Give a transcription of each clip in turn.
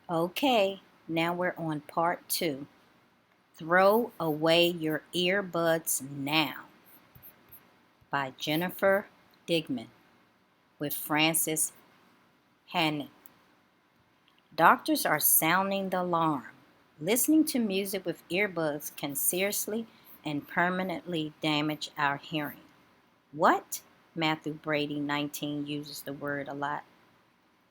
Okay, now we're on part 2. Throw Away Your Earbuds Now by Jennifer Digman with Frances Hannon. Doctors are sounding the alarm. Listening to music with earbuds can seriously and permanently damage our hearing. What? Matthew Brady, 19, uses the word a lot.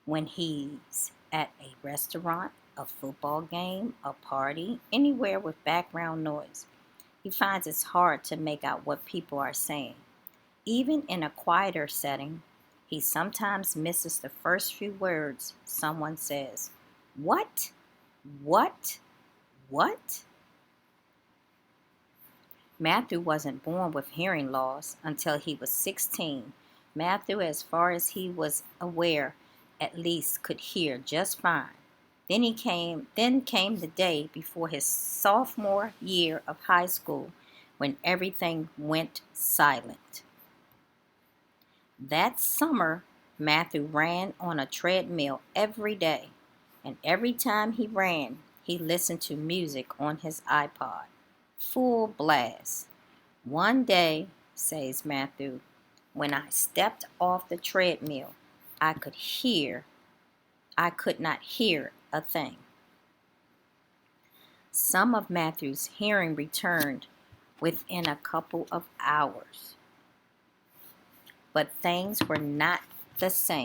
When he's at a restaurant, a football game, a party, anywhere with background noise, he finds it's hard to make out what people are saying. Even in a quieter setting, he sometimes misses the first few words someone says. What? What? What? Matthew wasn't born with hearing loss until he was 16. Matthew, as far as he was aware, at least could hear just fine. Then came the day before his sophomore year of high school when everything went silent. That summer, Matthew ran on a treadmill every day, and every time he ran, he listened to music on his iPod, full blast. One day, says Matthew, when I stepped off the treadmill, I could not hear a thing. Some of Matthew's hearing returned within a couple of hours, but things were not the same.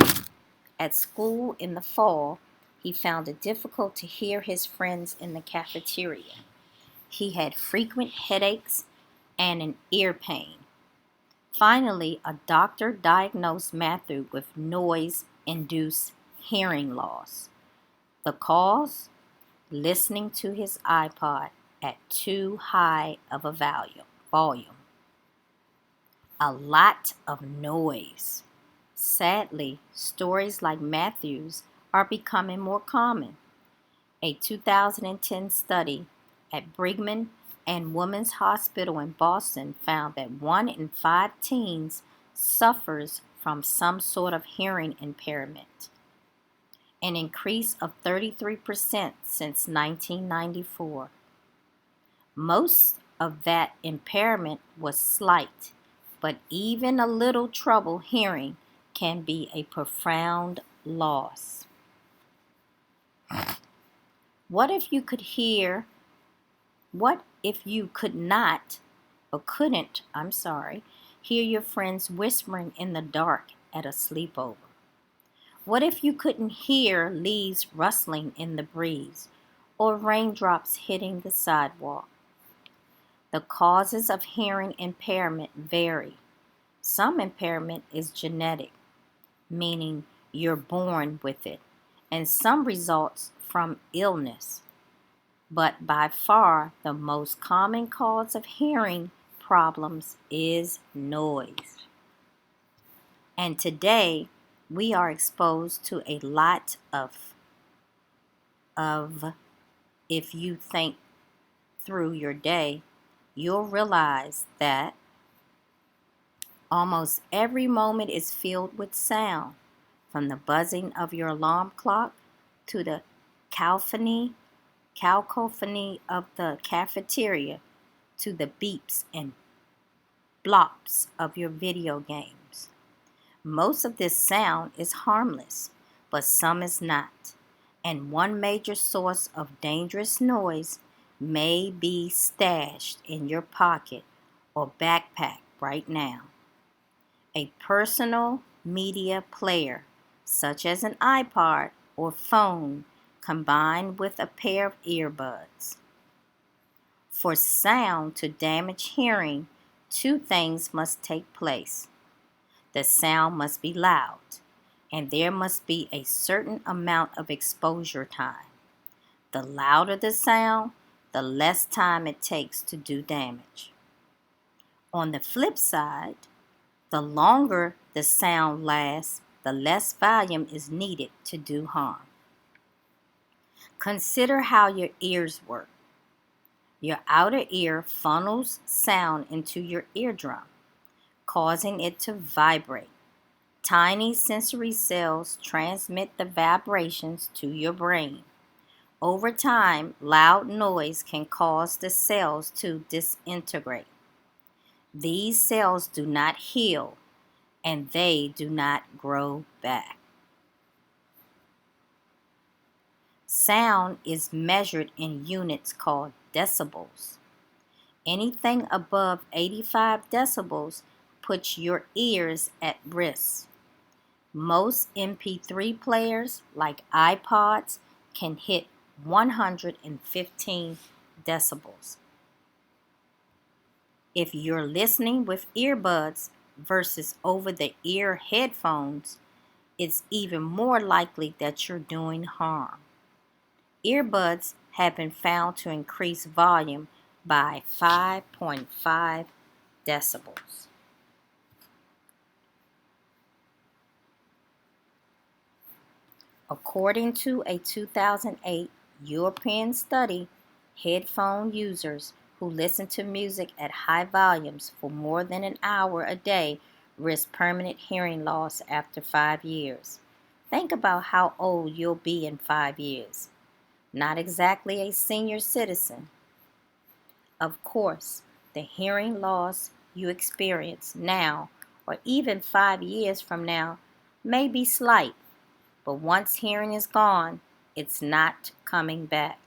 At school in the fall, he found it difficult to hear his friends in the cafeteria. He had frequent headaches and an ear pain. Finally, a doctor diagnosed Matthew with noise-induced hearing loss. The cause? Listening to his iPod at too high of a volume. A lot of noise. Sadly, stories like Matthew's are becoming more common. A 2010 study at Brigham and Women's Hospital in Boston found that 1 in 5 teens suffers from some sort of hearing impairment, an increase of 33% since 1994. Most of that impairment was slight, but even a little trouble hearing can be a profound loss. What if you could hear? What if you could not, or couldn't, hear your friends whispering in the dark at a sleepover? What if you couldn't hear leaves rustling in the breeze or raindrops hitting the sidewalk? The causes of hearing impairment vary. Some impairment is genetic, meaning you're born with it, and some results from illness. But by far the most common cause of hearing problems is noise. And today we are exposed to a lot of if you think through your day, you'll realize that almost every moment is filled with sound, from the buzzing of your alarm clock to the cacophony of the cafeteria to the beeps and blops of your video games. Most of this sound is harmless, but some is not. And one major source of dangerous noise may be stashed in your pocket or backpack right now. A personal media player, such as an iPod or phone, combined with a pair of earbuds. For sound to damage hearing, 2 things must take place. The sound must be loud, and there must be a certain amount of exposure time. The louder the sound, the less time it takes to do damage. On the flip side, the longer the sound lasts, the less volume is needed to do harm. Consider how your ears work. Your outer ear funnels sound into your eardrum, causing it to vibrate. Tiny sensory cells transmit the vibrations to your brain. Over time, loud noise can cause the cells to disintegrate. These cells do not heal and they do not grow back. Sound is measured in units called decibels. Anything above 85 decibels puts your ears at risk. Most MP3 players, like iPods, can hit 115 decibels. If you're listening with earbuds versus over the ear headphones, it's even more likely that you're doing harm. Earbuds have been found to increase volume by 5.5 decibels. According to a 2008 European study, headphone users who listen to music at high volumes for more than an hour a day risk permanent hearing loss after 5 years. Think about how old you'll be in 5 years. Not exactly a senior citizen. Of course, the hearing loss you experience now, or even 5 years from now, may be slight, but once hearing is gone, it's not coming back.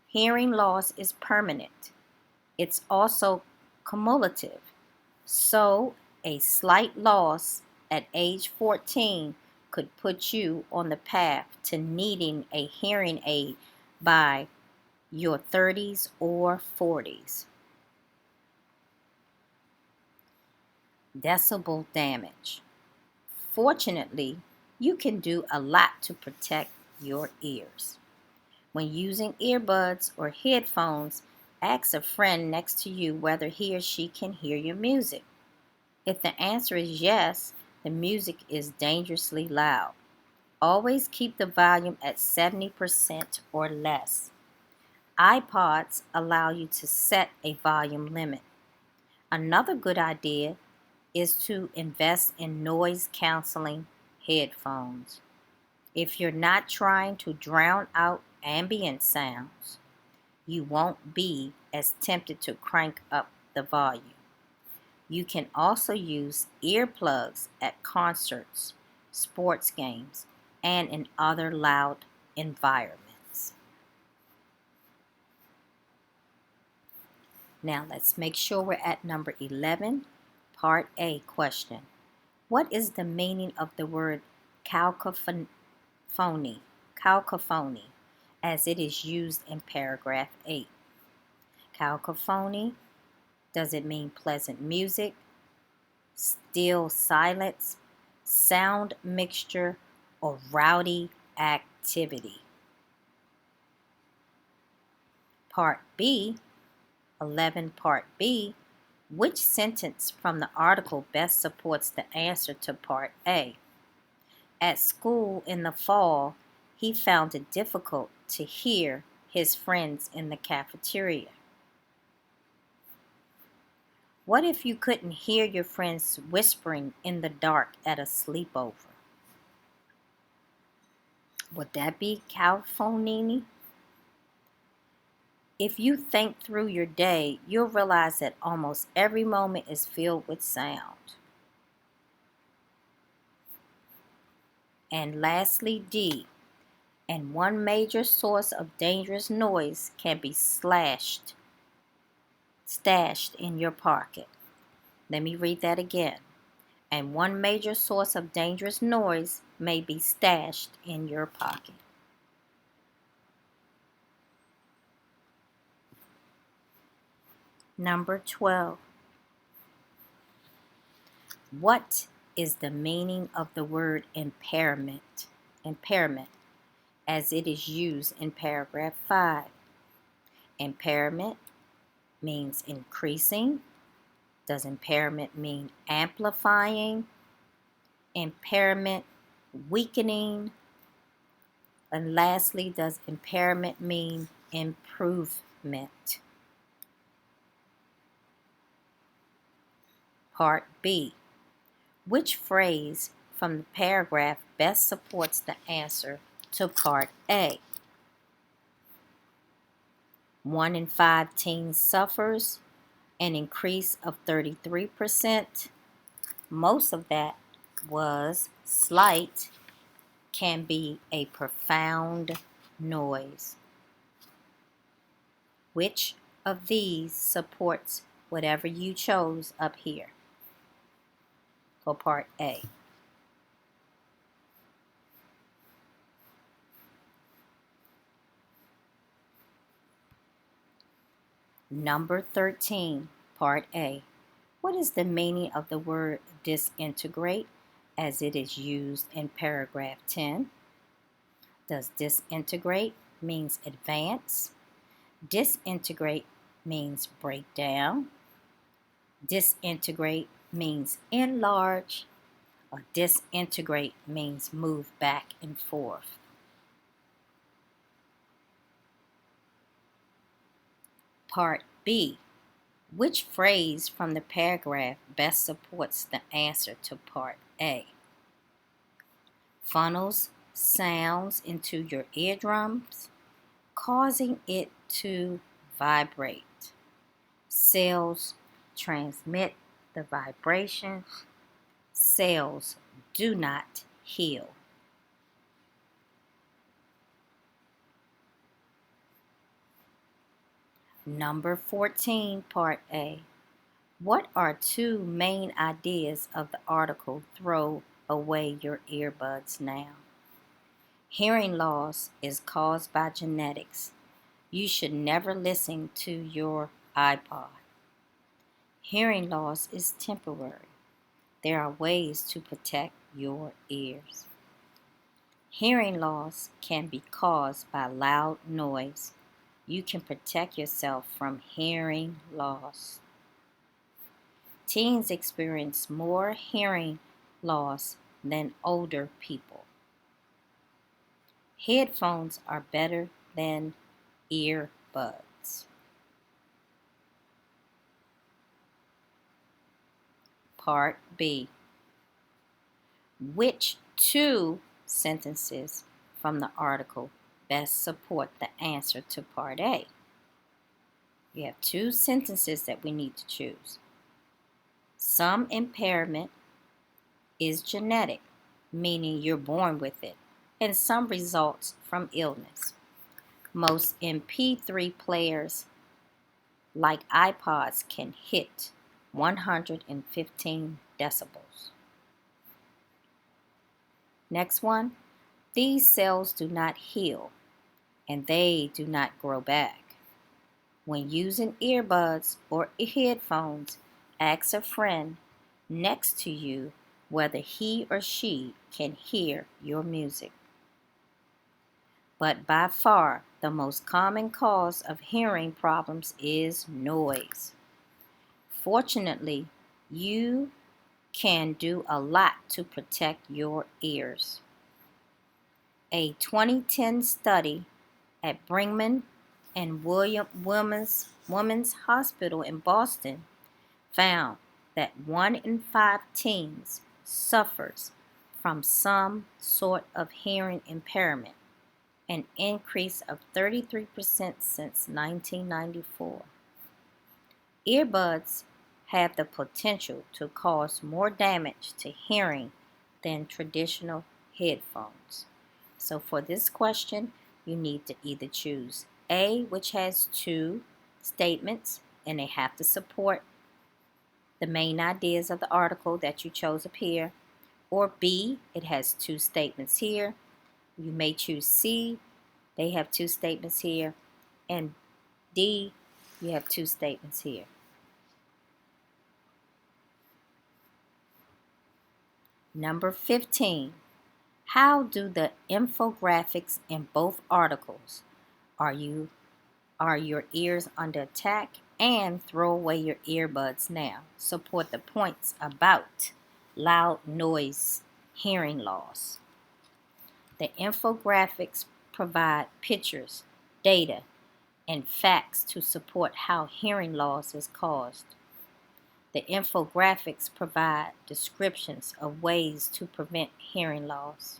Hearing loss is permanent. It's also cumulative. So, a slight loss at age 14 could put you on the path to needing a hearing aid by your 30s or 40s. Decibel damage. Fortunately, you can do a lot to protect your ears. When using earbuds or headphones, ask a friend next to you whether he or she can hear your music. If the answer is yes, the music is dangerously loud. Always keep the volume at 70% or less. iPods allow you to set a volume limit. Another good idea is to invest in noise canceling headphones. If you're not trying to drown out ambient sounds, you won't be as tempted to crank up the volume. You can also use earplugs at concerts, sports games, and in other loud environments. Now let's make sure we're at number 11, Part A question. What is the meaning of the word cacophony, cacophony, as it is used in paragraph 8? Cacophony, does it mean pleasant music, still silence, sound mixture, or rowdy activity? Part B, 11 Part B, which sentence from the article best supports the answer to Part A? At school in the fall, he found it difficult to hear his friends in the cafeteria. What if you couldn't hear your friends whispering in the dark at a sleepover? Would that be cacophony? If you think through your day, you'll realize that almost every moment is filled with sound. And lastly, D. And one major source of dangerous noise can be stashed in your pocket. Let me read that again. And one major source of dangerous noise may be stashed in your pocket. Number 12. What is the meaning of the word impairment? Impairment, as it is used in paragraph 5. Impairment means increasing. Does impairment mean amplifying? Impairment, weakening? And lastly, does impairment mean improvement? Part B. Which phrase from the paragraph best supports the answer to Part A. 1 in 5 teens suffers an increase of 33%. Most of that was slight, can be a profound noise. Which of these supports whatever you chose up here for Part A? Number 13, Part A. What is the meaning of the word disintegrate as it is used in paragraph 10? Does disintegrate means advance? Disintegrate means break down? Disintegrate means enlarge? Or disintegrate means move back and forth? Part B. Which phrase from the paragraph best supports the answer to Part A? Funnels sounds into your eardrums, causing it to vibrate. Cells transmit the vibrations. Cells do not heal. Number 14, Part A. What are two main ideas of the article Throw Away Your Earbuds Now? Hearing loss is caused by genetics. You should never listen to your iPod. Hearing loss is temporary. There are ways to protect your ears. Hearing loss can be caused by loud noise. You can protect yourself from hearing loss. Teens experience more hearing loss than older people. Headphones are better than earbuds. Part B. Which two sentences from the article best support the answer to Part A? You have two sentences that we need to choose. Some impairment is genetic, meaning you're born with it, and some results from illness. Most MP3 players, like iPods, can hit 115 decibels. Next one, these cells do not heal and they do not grow back. When using earbuds or headphones, ask a friend next to you whether he or she can hear your music. But by far, the most common cause of hearing problems is noise. Fortunately, you can do a lot to protect your ears. A 2010 study at Brigham and Women's Hospital in Boston found that 1 in 5 teens suffers from some sort of hearing impairment, an increase of 33% since 1994. Earbuds have the potential to cause more damage to hearing than traditional headphones. So for this question, you need to either choose A, which has two statements, and they have to support the main ideas of the article that you chose up here, or B, it has two statements here. You may choose C, they have two statements here, and D, you have two statements here. Number 15. How do the infographics in both articles, Are Your Ears Under Attack and Throw Away Your Earbuds Now, support the points about loud noise hearing loss? The infographics provide pictures, data, and facts to support how hearing loss is caused. The infographics provide descriptions of ways to prevent hearing loss.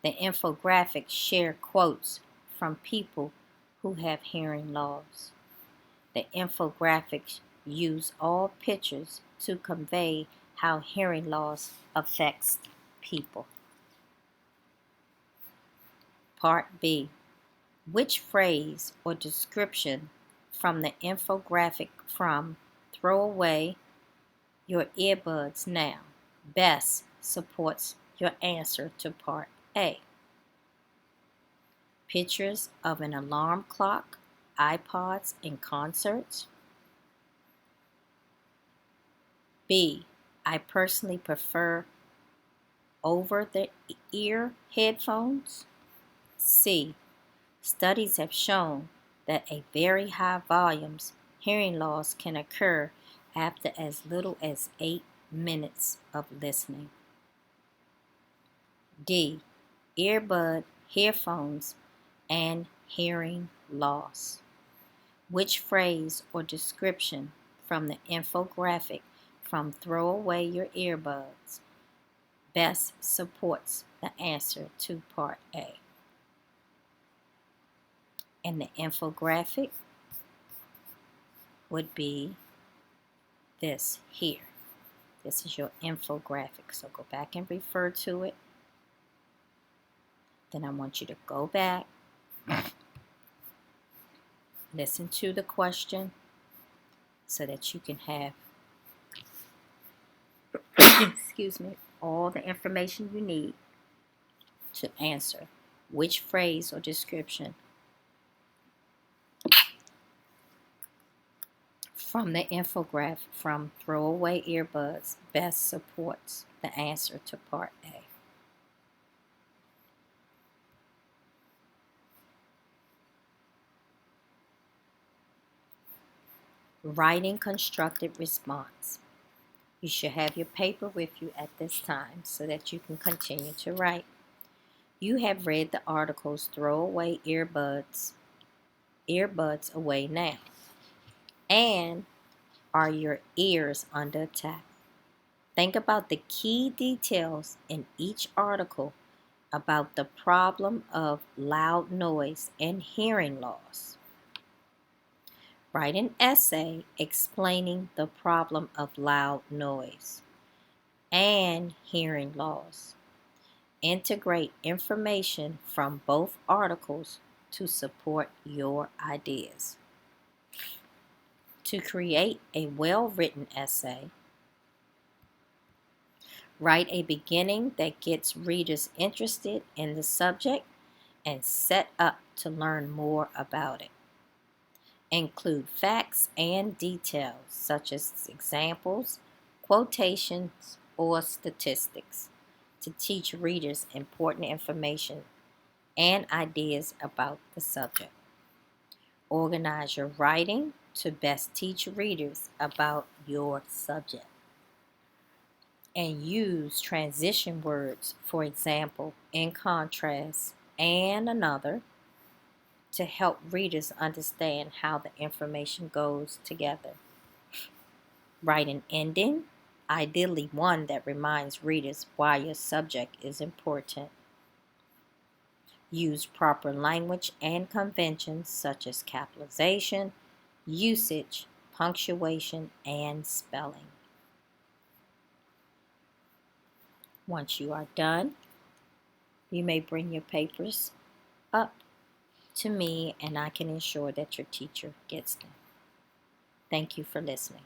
The infographics share quotes from people who have hearing loss. The infographics use all pictures to convey how hearing loss affects people. Part B. Which phrase or description from the infographic from Throw Away Your Earbuds Now best supports your answer to Part A? Pictures of an alarm clock, iPods, and concerts. B. I personally prefer over-the-ear headphones. C. Studies have shown that at very high volumes, hearing loss can occur after as little as 8 minutes of listening. D. Earbud, headphones, and hearing loss. Which phrase or description from the infographic from Throw Away Your Earbuds best supports the answer to Part A? And the infographic would be this here. This is your infographic. So go back and refer to it. Then I want you to go back, listen to the question so that you can have excuse me, all the information you need to answer which phrase or description from the infographic from Throw Away Earbuds best supports the answer to Part A. Writing constructed response. You should have your paper with you at this time so that you can continue to write. You have read the articles Throw Away Earbuds Away Now, and Are Your Ears Under Attack? Think about the key details in each article about the problem of loud noise and hearing loss. Write an essay explaining the problem of loud noise and hearing loss. Integrate information from both articles to support your ideas. To create a well-written essay, write a beginning that gets readers interested in the subject and set up to learn more about it. Include facts and details such as examples, quotations, or statistics to teach readers important information and ideas about the subject. Organize your writing to best teach readers about your subject. And use transition words, for example, in contrast and another, to help readers understand how the information goes together. Write an ending, ideally one that reminds readers why your subject is important. Use proper language and conventions such as capitalization, usage, punctuation, and spelling. Once you are done, you may bring your papers up to me and I can ensure that your teacher gets them. Thank you for listening.